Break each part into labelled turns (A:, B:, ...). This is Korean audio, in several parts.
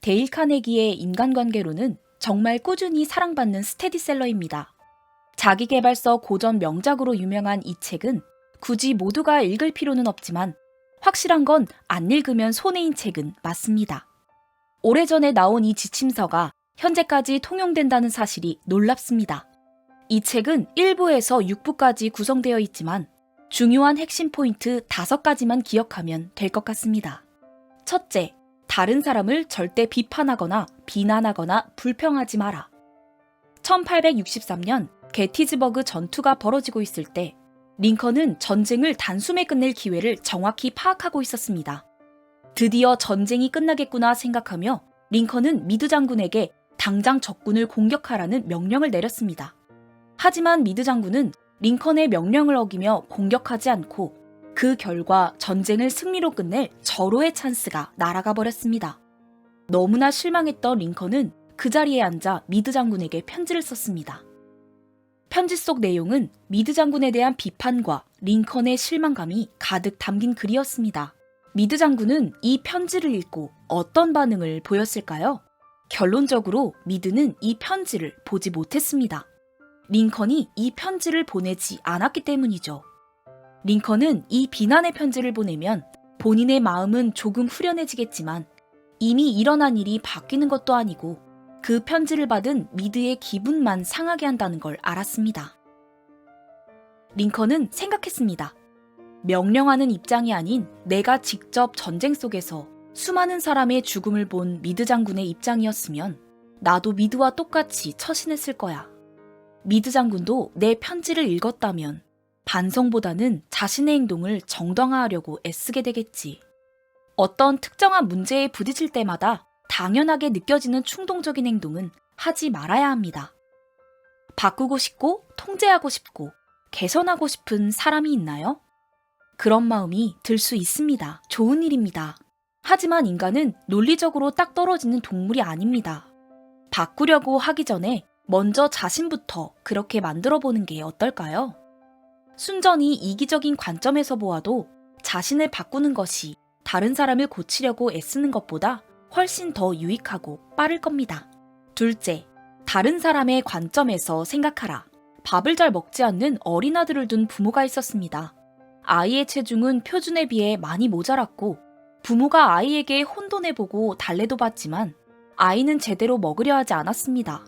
A: 데일 카네기의 인간관계론은 정말 꾸준히 사랑받는 스테디셀러입니다. 자기계발서 고전 명작으로 유명한 이 책은 굳이 모두가 읽을 필요는 없지만 확실한 건 안 읽으면 손해인 책은 맞습니다. 오래전에 나온 이 지침서가 현재까지 통용된다는 사실이 놀랍습니다. 이 책은 1부에서 6부까지 구성되어 있지만 중요한 핵심 포인트 5가지만 기억하면 될 것 같습니다. 첫째, 다른 사람을 절대 비판하거나 비난하거나 불평하지 마라. 1863년 게티즈버그 전투가 벌어지고 있을 때 링컨은 전쟁을 단숨에 끝낼 기회를 정확히 파악하고 있었습니다. 드디어 전쟁이 끝나겠구나 생각하며 링컨은 미드 장군에게 당장 적군을 공격하라는 명령을 내렸습니다. 하지만 미드 장군은 링컨의 명령을 어기며 공격하지 않고 그 결과 전쟁을 승리로 끝낼 절호의 찬스가 날아가 버렸습니다. 너무나 실망했던 링컨은 그 자리에 앉아 미드 장군에게 편지를 썼습니다. 편지 속 내용은 미드 장군에 대한 비판과 링컨의 실망감이 가득 담긴 글이었습니다. 미드 장군은 이 편지를 읽고 어떤 반응을 보였을까요? 결론적으로 미드는 이 편지를 보지 못했습니다. 링컨이 이 편지를 보내지 않았기 때문이죠. 링컨은 이 비난의 편지를 보내면 본인의 마음은 조금 후련해지겠지만 이미 일어난 일이 바뀌는 것도 아니고 그 편지를 받은 미드의 기분만 상하게 한다는 걸 알았습니다. 링컨은 생각했습니다. 명령하는 입장이 아닌 내가 직접 전쟁 속에서 수많은 사람의 죽음을 본 미드 장군의 입장이었으면 나도 미드와 똑같이 처신했을 거야. 미드 장군도 내 편지를 읽었다면 반성보다는 자신의 행동을 정당화하려고 애쓰게 되겠지. 어떤 특정한 문제에 부딪힐 때마다 당연하게 느껴지는 충동적인 행동은 하지 말아야 합니다. 바꾸고 싶고 통제하고 싶고 개선하고 싶은 사람이 있나요? 그런 마음이 들 수 있습니다. 좋은 일입니다. 하지만 인간은 논리적으로 딱 떨어지는 동물이 아닙니다. 바꾸려고 하기 전에 먼저 자신부터 그렇게 만들어 보는 게 어떨까요? 순전히 이기적인 관점에서 보아도 자신을 바꾸는 것이 다른 사람을 고치려고 애쓰는 것보다 훨씬 더 유익하고 빠를 겁니다. 둘째, 다른 사람의 관점에서 생각하라. 밥을 잘 먹지 않는 어린아들을 둔 부모가 있었습니다. 아이의 체중은 표준에 비해 많이 모자랐고 부모가 아이에게 혼돈해보고 달래도 봤지만 아이는 제대로 먹으려 하지 않았습니다.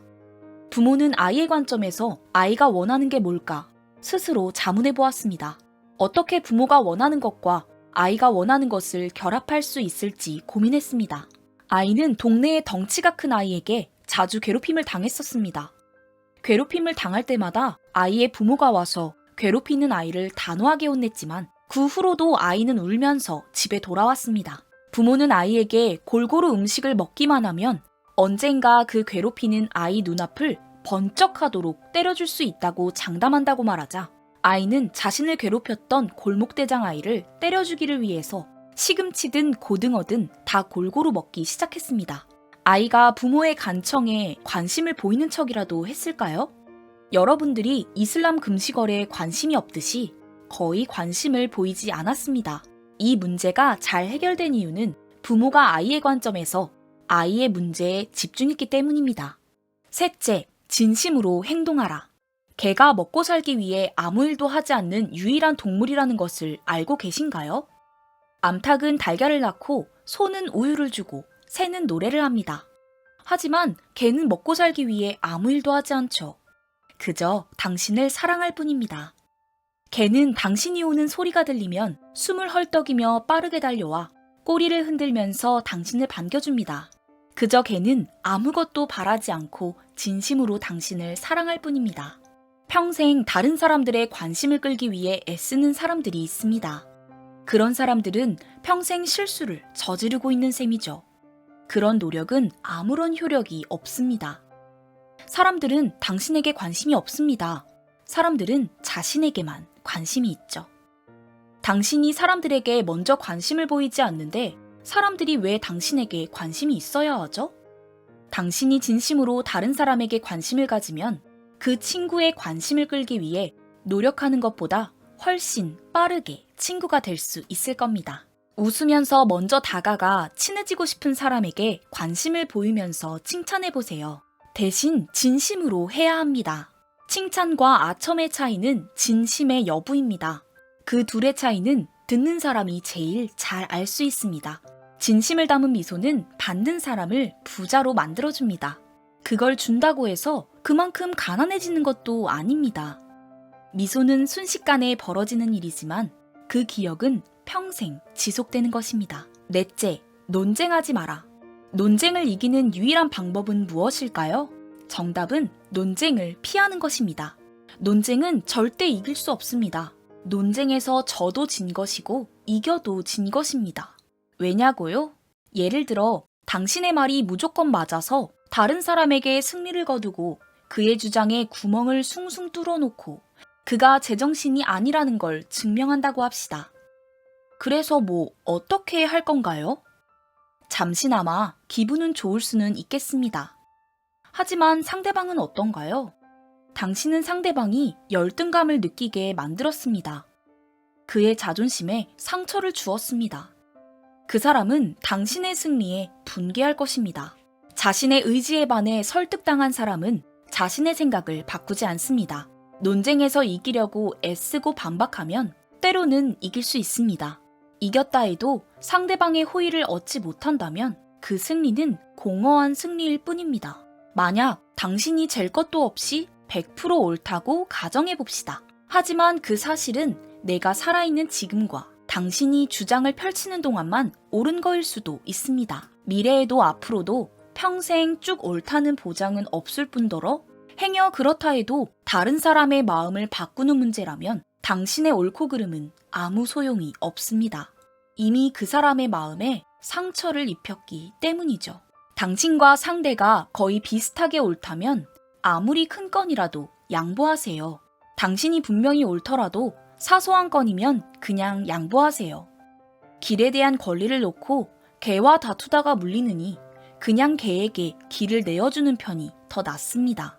A: 부모는 아이의 관점에서 아이가 원하는 게 뭘까 스스로 자문해보았습니다. 어떻게 부모가 원하는 것과 아이가 원하는 것을 결합할 수 있을지 고민했습니다. 아이는 동네의 덩치가 큰 아이에게 자주 괴롭힘을 당했었습니다. 괴롭힘을 당할 때마다 아이의 부모가 와서 괴롭히는 아이를 단호하게 혼냈지만 그 후로도 아이는 울면서 집에 돌아왔습니다. 부모는 아이에게 골고루 음식을 먹기만 하면 언젠가 그 괴롭히는 아이 눈앞을 번쩍하도록 때려줄 수 있다고 장담한다고 말하자 아이는 자신을 괴롭혔던 골목대장 아이를 때려주기를 위해서 시금치든 고등어든 다 골고루 먹기 시작했습니다. 아이가 부모의 간청에 관심을 보이는 척이라도 했을까요? 여러분들이 이슬람 금식어에 관심이 없듯이 거의 관심을 보이지 않았습니다. 이 문제가 잘 해결된 이유는 부모가 아이의 관점에서 아이의 문제에 집중했기 때문입니다. 셋째, 진심으로 행동하라. 개가 먹고 살기 위해 아무 일도 하지 않는 유일한 동물이라는 것을 알고 계신가요? 암탉은 달걀을 낳고 소는 우유를 주고 새는 노래를 합니다. 하지만 개는 먹고 살기 위해 아무 일도 하지 않죠. 그저 당신을 사랑할 뿐입니다. 개는 당신이 오는 소리가 들리면 숨을 헐떡이며 빠르게 달려와 꼬리를 흔들면서 당신을 반겨줍니다. 그저 개는 아무것도 바라지 않고 진심으로 당신을 사랑할 뿐입니다. 평생 다른 사람들의 관심을 끌기 위해 애쓰는 사람들이 있습니다. 그런 사람들은 평생 실수를 저지르고 있는 셈이죠. 그런 노력은 아무런 효력이 없습니다. 사람들은 당신에게 관심이 없습니다. 사람들은 자신에게만 관심이 있죠. 당신이 사람들에게 먼저 관심을 보이지 않는데 사람들이 왜 당신에게 관심이 있어야 하죠? 당신이 진심으로 다른 사람에게 관심을 가지면 그 친구의 관심을 끌기 위해 노력하는 것보다 훨씬 빠르게 친구가 될 수 있을 겁니다. 웃으면서 먼저 다가가 친해지고 싶은 사람에게 관심을 보이면서 칭찬해보세요. 대신 진심으로 해야 합니다. 칭찬과 아첨의 차이는 진심의 여부입니다. 그 둘의 차이는 듣는 사람이 제일 잘 알 수 있습니다. 진심을 담은 미소는 받는 사람을 부자로 만들어줍니다. 그걸 준다고 해서 그만큼 가난해지는 것도 아닙니다. 미소는 순식간에 벌어지는 일이지만 그 기억은 평생 지속되는 것입니다. 넷째, 논쟁하지 마라. 논쟁을 이기는 유일한 방법은 무엇일까요? 정답은 논쟁을 피하는 것입니다. 논쟁은 절대 이길 수 없습니다. 논쟁에서 져도 진 것이고 이겨도 진 것입니다. 왜냐고요? 예를 들어 당신의 말이 무조건 맞아서 다른 사람에게 승리를 거두고 그의 주장에 구멍을 숭숭 뚫어놓고 그가 제정신이 아니라는 걸 증명한다고 합시다. 그래서 어떻게 할 건가요? 잠시나마 기분은 좋을 수는 있겠습니다. 하지만 상대방은 어떤가요? 당신은 상대방이 열등감을 느끼게 만들었습니다. 그의 자존심에 상처를 주었습니다. 그 사람은 당신의 승리에 분개할 것입니다. 자신의 의지에 반해 설득당한 사람은 자신의 생각을 바꾸지 않습니다. 논쟁에서 이기려고 애쓰고 반박하면 때로는 이길 수 있습니다. 이겼다 해도 상대방의 호의를 얻지 못한다면 그 승리는 공허한 승리일 뿐입니다. 만약 당신이 잴 것도 없이 100% 옳다고 가정해봅시다. 하지만 그 사실은 내가 살아있는 지금과 당신이 주장을 펼치는 동안만 옳은 거일 수도 있습니다. 미래에도 앞으로도 평생 쭉 옳다는 보장은 없을 뿐더러 행여 그렇다 해도 다른 사람의 마음을 바꾸는 문제라면 당신의 옳고 그름은 아무 소용이 없습니다. 이미 그 사람의 마음에 상처를 입혔기 때문이죠. 당신과 상대가 거의 비슷하게 옳다면 아무리 큰 건이라도 양보하세요. 당신이 분명히 옳더라도 사소한 건이면 그냥 양보하세요. 길에 대한 권리를 놓고 개와 다투다가 물리느니 그냥 개에게 길을 내어주는 편이 더 낫습니다.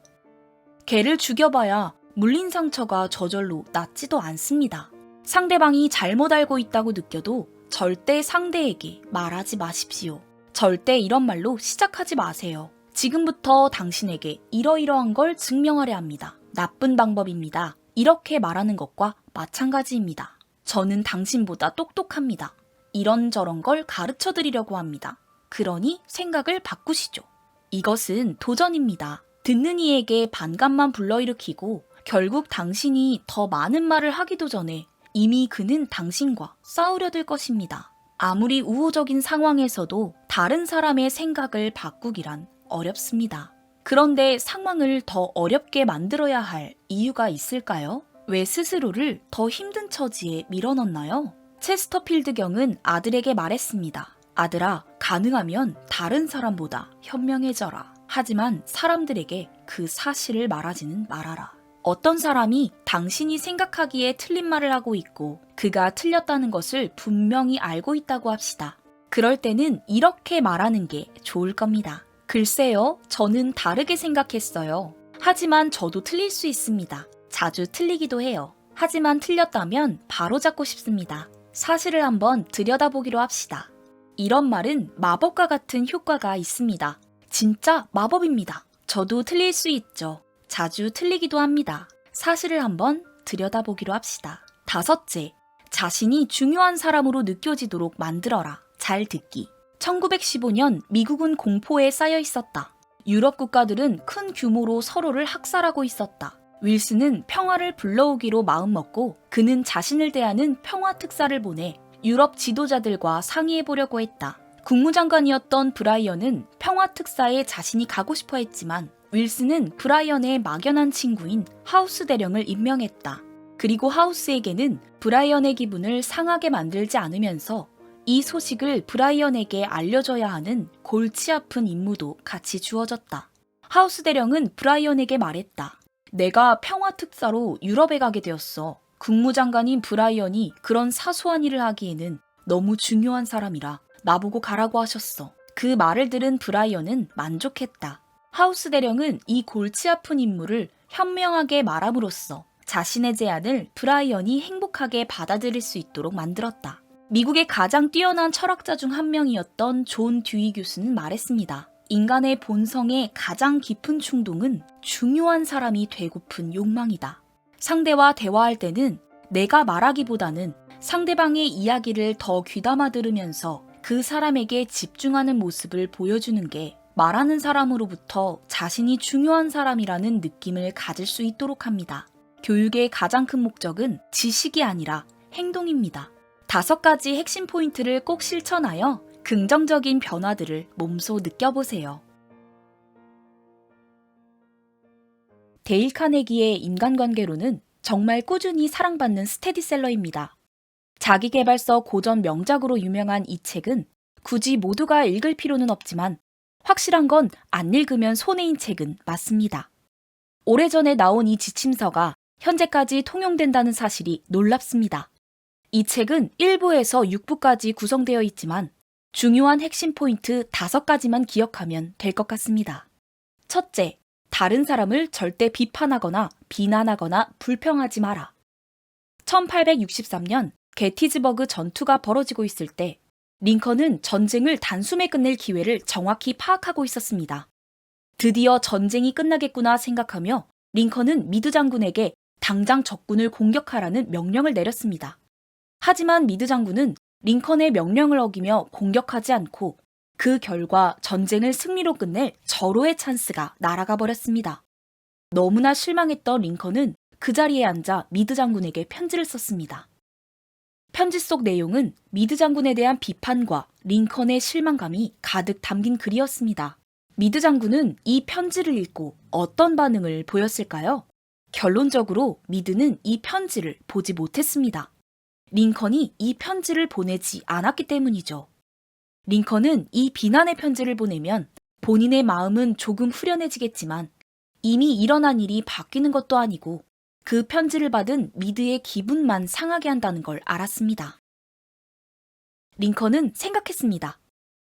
A: 개를 죽여봐야 물린 상처가 저절로 낫지도 않습니다. 상대방이 잘못 알고 있다고 느껴도 절대 상대에게 말하지 마십시오. 절대 이런 말로 시작하지 마세요. 지금부터 당신에게 이러이러한 걸 증명하려 합니다. 나쁜 방법입니다. 이렇게 말하는 것과 마찬가지입니다. 저는 당신보다 똑똑합니다. 이런저런 걸 가르쳐 드리려고 합니다. 그러니 생각을 바꾸시죠. 이것은 도전입니다. 듣는 이에게 반감만 불러일으키고 결국 당신이 더 많은 말을 하기도 전에 이미 그는 당신과 싸우려 들 것입니다. 아무리 우호적인 상황에서도 다른 사람의 생각을 바꾸기란 어렵습니다. 그런데 상황을 더 어렵게 만들어야 할 이유가 있을까요? 왜 스스로를 더 힘든 처지에 밀어넣나요? 체스터필드 경은 아들에게 말했습니다. 아들아, 가능하면 다른 사람보다 현명해져라. 하지만 사람들에게 그 사실을 말하지는 말아라. 어떤 사람이 당신이 생각하기에 틀린 말을 하고 있고 그가 틀렸다는 것을 분명히 알고 있다고 합시다. 그럴 때는 이렇게 말하는 게 좋을 겁니다. 글쎄요, 저는 다르게 생각했어요. 하지만 저도 틀릴 수 있습니다. 자주 틀리기도 해요. 하지만 틀렸다면 바로잡고 싶습니다. 사실을 한번 들여다보기로 합시다. 이런 말은 마법과 같은 효과가 있습니다. 진짜 마법입니다. 저도 틀릴 수 있죠. 자주 틀리기도 합니다. 사실을 한번 들여다보기로 합시다. 다섯째, 자신이 중요한 사람으로 느껴지도록 만들어라. 잘 듣기. 1915년 미국은 공포에 쌓여 있었다. 유럽 국가들은 큰 규모로 서로를 학살하고 있었다. 윌슨은 평화를 불러오기로 마음먹고 그는 자신을 대하는 평화 특사를 보내 유럽 지도자들과 상의해보려고 했다. 국무장관이었던 브라이언은 평화 특사에 자신이 가고 싶어 했지만 윌슨은 브라이언의 막연한 친구인 하우스 대령을 임명했다. 그리고 하우스에게는 브라이언의 기분을 상하게 만들지 않으면서 이 소식을 브라이언에게 알려줘야 하는 골치 아픈 임무도 같이 주어졌다. 하우스 대령은 브라이언에게 말했다. 내가 평화 특사로 유럽에 가게 되었어. 국무장관인 브라이언이 그런 사소한 일을 하기에는 너무 중요한 사람이라 나보고 가라고 하셨어. 그 말을 들은 브라이언은 만족했다. 하우스 대령은 이 골치 아픈 임무를 현명하게 말함으로써 자신의 제안을 브라이언이 행복하게 받아들일 수 있도록 만들었다. 미국의 가장 뛰어난 철학자 중 한 명이었던 존 듀이 교수는 말했습니다. 인간의 본성의 가장 깊은 충동은 중요한 사람이 되고픈 욕망이다. 상대와 대화할 때는 내가 말하기보다는 상대방의 이야기를 더 귀담아 들으면서 그 사람에게 집중하는 모습을 보여주는 게 말하는 사람으로부터 자신이 중요한 사람이라는 느낌을 가질 수 있도록 합니다. 교육의 가장 큰 목적은 지식이 아니라 행동입니다. 5가지 핵심 포인트를 꼭 실천하여 긍정적인 변화들을 몸소 느껴보세요. 데일 카네기의 인간관계론은 정말 꾸준히 사랑받는 스테디셀러입니다. 자기계발서 고전 명작으로 유명한 이 책은 굳이 모두가 읽을 필요는 없지만 확실한 건 안 읽으면 손해인 책은 맞습니다. 오래전에 나온 이 지침서가 현재까지 통용된다는 사실이 놀랍습니다. 이 책은 1부에서 6부까지 구성되어 있지만 중요한 핵심 포인트 5가지만 기억하면 될 것 같습니다. 첫째, 다른 사람을 절대 비판하거나 비난하거나 불평하지 마라. 1863년 게티즈버그 전투가 벌어지고 있을 때 링컨은 전쟁을 단숨에 끝낼 기회를 정확히 파악하고 있었습니다. 드디어 전쟁이 끝나겠구나 생각하며 링컨은 미드 장군에게 당장 적군을 공격하라는 명령을 내렸습니다. 하지만 미드 장군은 링컨의 명령을 어기며 공격하지 않고 그 결과 전쟁을 승리로 끝낼 절호의 찬스가 날아가 버렸습니다. 너무나 실망했던 링컨은 그 자리에 앉아 미드 장군에게 편지를 썼습니다. 편지 속 내용은 미드 장군에 대한 비판과 링컨의 실망감이 가득 담긴 글이었습니다. 미드 장군은 이 편지를 읽고 어떤 반응을 보였을까요? 결론적으로 미드는 이 편지를 보지 못했습니다. 링컨이 이 편지를 보내지 않았기 때문이죠. 링컨은 이 비난의 편지를 보내면 본인의 마음은 조금 후련해지겠지만 이미 일어난 일이 바뀌는 것도 아니고 그 편지를 받은 미드의 기분만 상하게 한다는 걸 알았습니다. 링컨은 생각했습니다.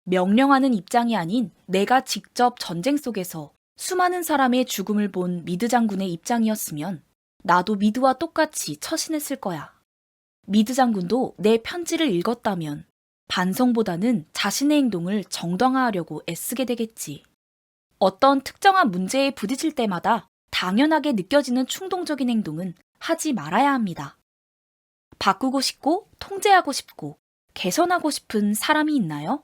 A: 명령하는 입장이 아닌 내가 직접 전쟁 속에서 수많은 사람의 죽음을 본 미드 장군의 입장이었으면 나도 미드와 똑같이 처신했을 거야. 미드 장군도 내 편지를 읽었다면 반성보다는 자신의 행동을 정당화하려고 애쓰게 되겠지. 어떤 특정한 문제에 부딪힐 때마다 당연하게 느껴지는 충동적인 행동은 하지 말아야 합니다. 바꾸고 싶고 통제하고 싶고 개선하고 싶은 사람이 있나요?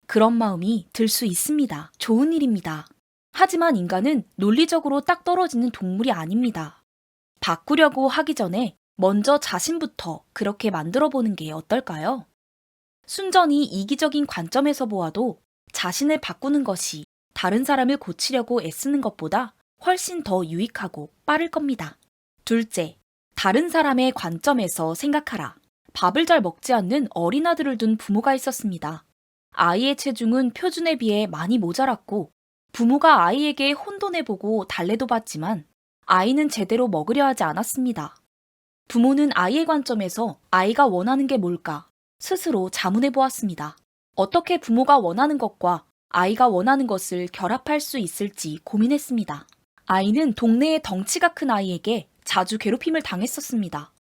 A: 그런 마음이 들 수 있습니다. 좋은 일입니다. 하지만 인간은 논리적으로 딱 떨어지는 동물이 아닙니다. 바꾸려고 하기 전에 먼저 자신부터 그렇게 만들어 보는 게 어떨까요? 순전히 이기적인 관점에서 보아도 자신을 바꾸는 것이 다른 사람을 고치려고 애쓰는 것보다 훨씬 더 유익하고 빠를 겁니다. 둘째, 다른 사람의 관점에서 생각하라. 밥을 잘 먹지 않는 어린아들을 둔 부모가 있었습니다. 아이의 체중은 표준에 비해 많이 모자랐고 부모가 아이에게 혼돈해보고 달래도 봤지만 아이는 제대로 먹으려 하지 않았습니다. 부모는 아이의 관점에서 아이가 원하는 게 뭘까 스스로 자문해보았습니다. 어떻게 부모가 원하는 것과 아이가 원하는 것을 결합할 수 있을지 고민했습니다. 아이는 동네의 덩치가 큰 아이에게 자주 괴롭힘을 당했었습니다.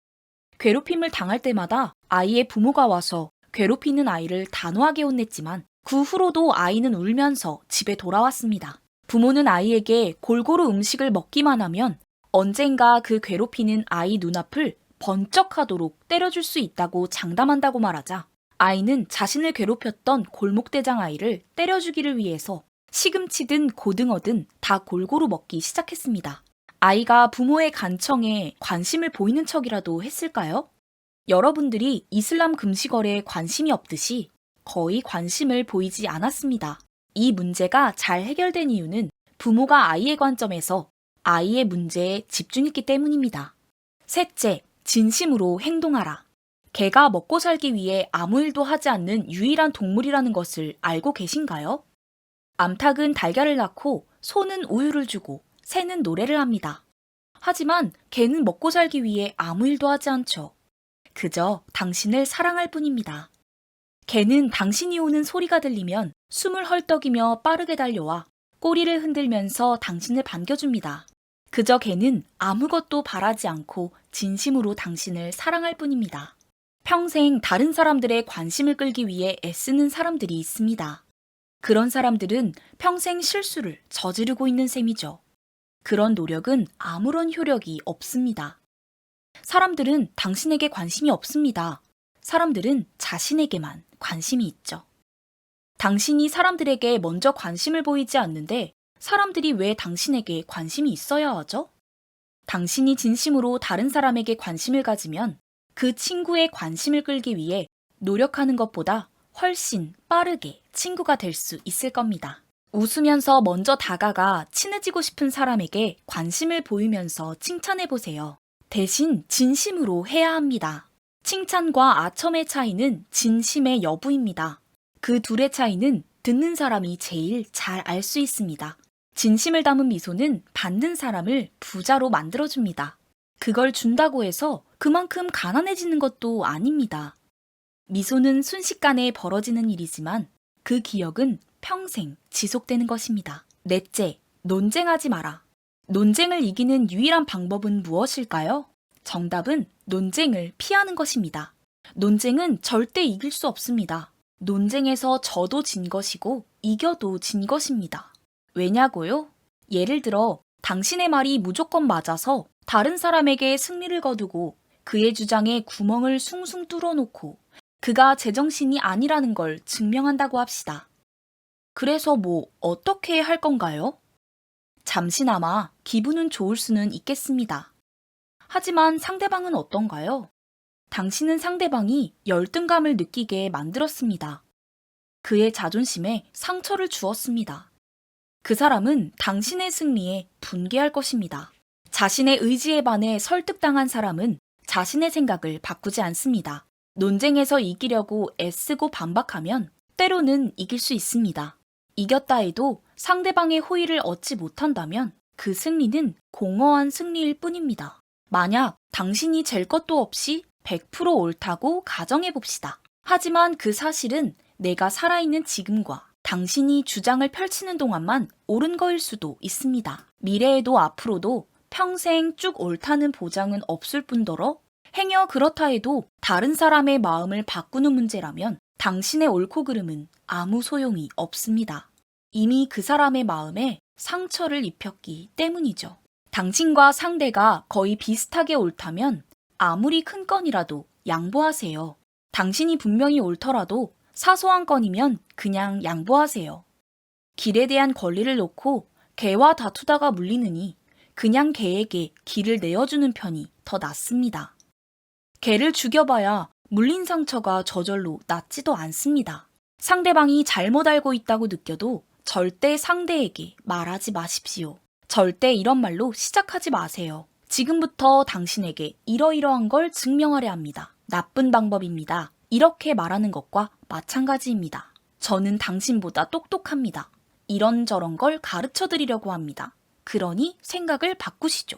A: 괴롭힘을 당할 때마다 아이의 부모가 와서 괴롭히는 아이를 단호하게 혼냈지만 그 후로도 아이는 울면서 집에 돌아왔습니다. 부모는 아이에게 골고루 음식을 먹기만 하면 언젠가 그 괴롭히는 아이 눈앞을 번쩍하도록 때려줄 수 있다고 장담한다고 말하자 아이는 자신을 괴롭혔던 골목대장 아이를 때려주기를 위해서 시금치든 고등어든 다 골고루 먹기 시작했습니다. 아이가 부모의 간청에 관심을 보이는 척이라도 했을까요? 여러분들이 이슬람 금식어에 관심이 없듯이 거의 관심을 보이지 않았습니다. 이 문제가 잘 해결된 이유는 부모가 아이의 관점에서 아이의 문제에 집중했기 때문입니다. 셋째, 진심으로 행동하라. 개가 먹고 살기 위해 아무 일도 하지 않는 유일한 동물이라는 것을 알고 계신가요? 암탉은 달걀을 낳고 소는 우유를 주고 새는 노래를 합니다. 하지만 개는 먹고 살기 위해 아무 일도 하지 않죠. 그저 당신을 사랑할 뿐입니다. 개는 당신이 오는 소리가 들리면 숨을 헐떡이며 빠르게 달려와 꼬리를 흔들면서 당신을 반겨줍니다. 그저 개는 아무것도 바라지 않고 진심으로 당신을 사랑할 뿐입니다. 평생 다른 사람들의 관심을 끌기 위해 애쓰는 사람들이 있습니다. 그런 사람들은 평생 실수를 저지르고 있는 셈이죠. 그런 노력은 아무런 효력이 없습니다. 사람들은 당신에게 관심이 없습니다. 사람들은 자신에게만 관심이 있죠. 당신이 사람들에게 먼저 관심을 보이지 않는데 사람들이 왜 당신에게 관심이 있어야 하죠? 당신이 진심으로 다른 사람에게 관심을 가지면 그 친구의 관심을 끌기 위해 노력하는 것보다 훨씬 빠르게 친구가 될 수 있을 겁니다. 웃으면서 먼저 다가가 친해지고 싶은 사람에게 관심을 보이면서 칭찬해보세요. 대신 진심으로 해야 합니다. 칭찬과 아첨의 차이는 진심의 여부입니다. 그 둘의 차이는 듣는 사람이 제일 잘 알 수 있습니다. 진심을 담은 미소는 받는 사람을 부자로 만들어줍니다. 그걸 준다고 해서 그만큼 가난해지는 것도 아닙니다. 미소는 순식간에 벌어지는 일이지만 그 기억은 평생 지속되는 것입니다. 넷째, 논쟁하지 마라. 논쟁을 이기는 유일한 방법은 무엇일까요? 정답은 논쟁을 피하는 것입니다. 논쟁은 절대 이길 수 없습니다. 논쟁에서 져도 진 것이고 이겨도 진 것입니다. 왜냐고요? 예를 들어 당신의 말이 무조건 맞아서 다른 사람에게 승리를 거두고 그의 주장에 구멍을 숭숭 뚫어놓고 그가 제정신이 아니라는 걸 증명한다고 합시다. 그래서 어떻게 할 건가요? 잠시나마 기분은 좋을 수는 있겠습니다. 하지만 상대방은 어떤가요? 당신은 상대방이 열등감을 느끼게 만들었습니다. 그의 자존심에 상처를 주었습니다. 그 사람은 당신의 승리에 분개할 것입니다. 자신의 의지에 반해 설득당한 사람은 자신의 생각을 바꾸지 않습니다. 논쟁에서 이기려고 애쓰고 반박하면 때로는 이길 수 있습니다. 이겼다 해도 상대방의 호의를 얻지 못한다면 그 승리는 공허한 승리일 뿐입니다. 만약 당신이 잴 것도 없이 100% 옳다고 가정해봅시다. 하지만 그 사실은 내가 살아있는 지금과 당신이 주장을 펼치는 동안만 옳은 거일 수도 있습니다. 미래에도 앞으로도 평생 쭉 옳다는 보장은 없을 뿐더러 행여 그렇다 해도 다른 사람의 마음을 바꾸는 문제라면 당신의 옳고 그름은 아무 소용이 없습니다. 이미 그 사람의 마음에 상처를 입혔기 때문이죠. 당신과 상대가 거의 비슷하게 옳다면 아무리 큰 건이라도 양보하세요. 당신이 분명히 옳더라도 사소한 건이면 그냥 양보하세요. 길에 대한 권리를 놓고 개와 다투다가 물리느니 그냥 개에게 길을 내어주는 편이 더 낫습니다. 개를 죽여봐야 물린 상처가 저절로 낫지도 않습니다. 상대방이 잘못 알고 있다고 느껴도 절대 상대에게 말하지 마십시오. 절대 이런 말로 시작하지 마세요. 지금부터 당신에게 이러이러한 걸 증명하려 합니다. 나쁜 방법입니다. 이렇게 말하는 것과 마찬가지입니다. 저는 당신보다 똑똑합니다. 이런저런 걸 가르쳐 드리려고 합니다. 그러니 생각을 바꾸시죠.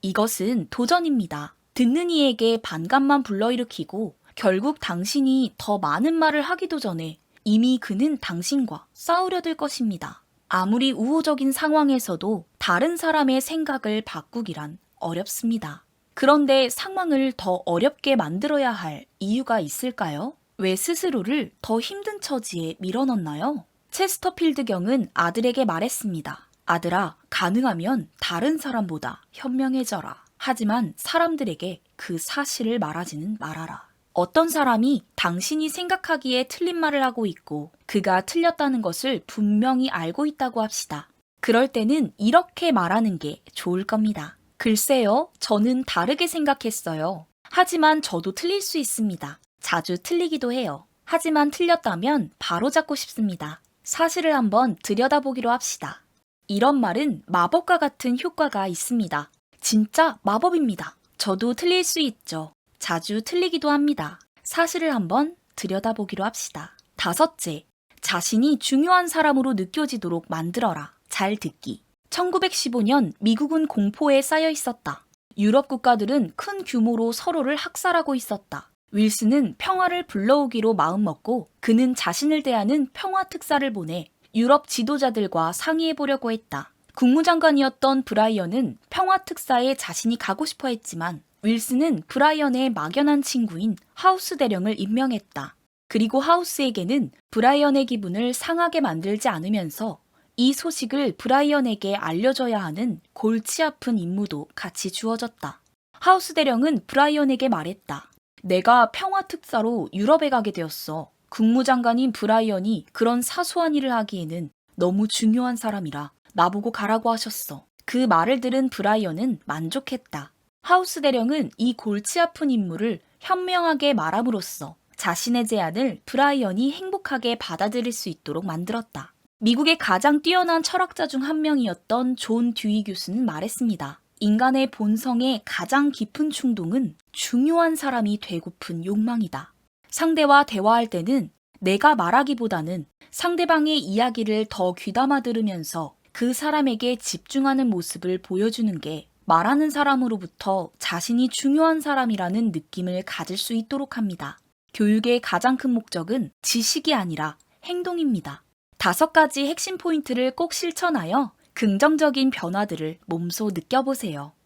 A: 이것은 도전입니다. 듣는 이에게 반감만 불러일으키고 결국 당신이 더 많은 말을 하기도 전에 이미 그는 당신과 싸우려 들 것입니다. 아무리 우호적인 상황에서도 다른 사람의 생각을 바꾸기란 어렵습니다. 그런데 상황을 더 어렵게 만들어야 할 이유가 있을까요? 왜 스스로를 더 힘든 처지에 밀어넣나요? 체스터필드 경은 아들에게 말했습니다. 아들아, 가능하면 다른 사람보다 현명해져라. 하지만 사람들에게 그 사실을 말하지는 말아라. 어떤 사람이 당신이 생각하기에 틀린 말을 하고 있고 그가 틀렸다는 것을 분명히 알고 있다고 합시다. 그럴 때는 이렇게 말하는 게 좋을 겁니다. 글쎄요, 저는 다르게 생각했어요. 하지만 저도 틀릴 수 있습니다. 자주 틀리기도 해요. 하지만 틀렸다면 바로잡고 싶습니다. 사실을 한번 들여다보기로 합시다. 이런 말은 마법과 같은 효과가 있습니다. 진짜 마법입니다. 저도 틀릴 수 있죠. 자주 틀리기도 합니다. 사실을 한번 들여다보기로 합시다. 다섯째, 자신이 중요한 사람으로 느껴지도록 만들어라. 잘 듣기. 1915년 미국은 공포에 쌓여 있었다. 유럽 국가들은 큰 규모로 서로를 학살하고 있었다. 윌슨은 평화를 불러오기로 마음먹고 그는 자신을 대하는 평화 특사를 보내 유럽 지도자들과 상의해보려고 했다. 국무장관이었던 브라이언은 평화 특사에 자신이 가고 싶어 했지만 윌슨은 브라이언의 막연한 친구인 하우스 대령을 임명했다. 그리고 하우스에게는 브라이언의 기분을 상하게 만들지 않으면서 이 소식을 브라이언에게 알려줘야 하는 골치 아픈 임무도 같이 주어졌다. 하우스 대령은 브라이언에게 말했다. 내가 평화 특사로 유럽에 가게 되었어. 국무장관인 브라이언이 그런 사소한 일을 하기에는 너무 중요한 사람이라 나보고 가라고 하셨어. 그 말을 들은 브라이언은 만족했다. 하우스 대령은 이 골치 아픈 임무를 현명하게 말함으로써 자신의 제안을 브라이언이 행복하게 받아들일 수 있도록 만들었다. 미국의 가장 뛰어난 철학자 중 한 명이었던 존 듀이 교수는 말했습니다. 인간의 본성의 가장 깊은 충동은 중요한 사람이 되고픈 욕망이다. 상대와 대화할 때는 내가 말하기보다는 상대방의 이야기를 더 귀담아 들으면서 그 사람에게 집중하는 모습을 보여주는 게 말하는 사람으로부터 자신이 중요한 사람이라는 느낌을 가질 수 있도록 합니다. 교육의 가장 큰 목적은 지식이 아니라 행동입니다. 5가지 핵심 포인트를 꼭 실천하여 긍정적인 변화들을 몸소 느껴보세요.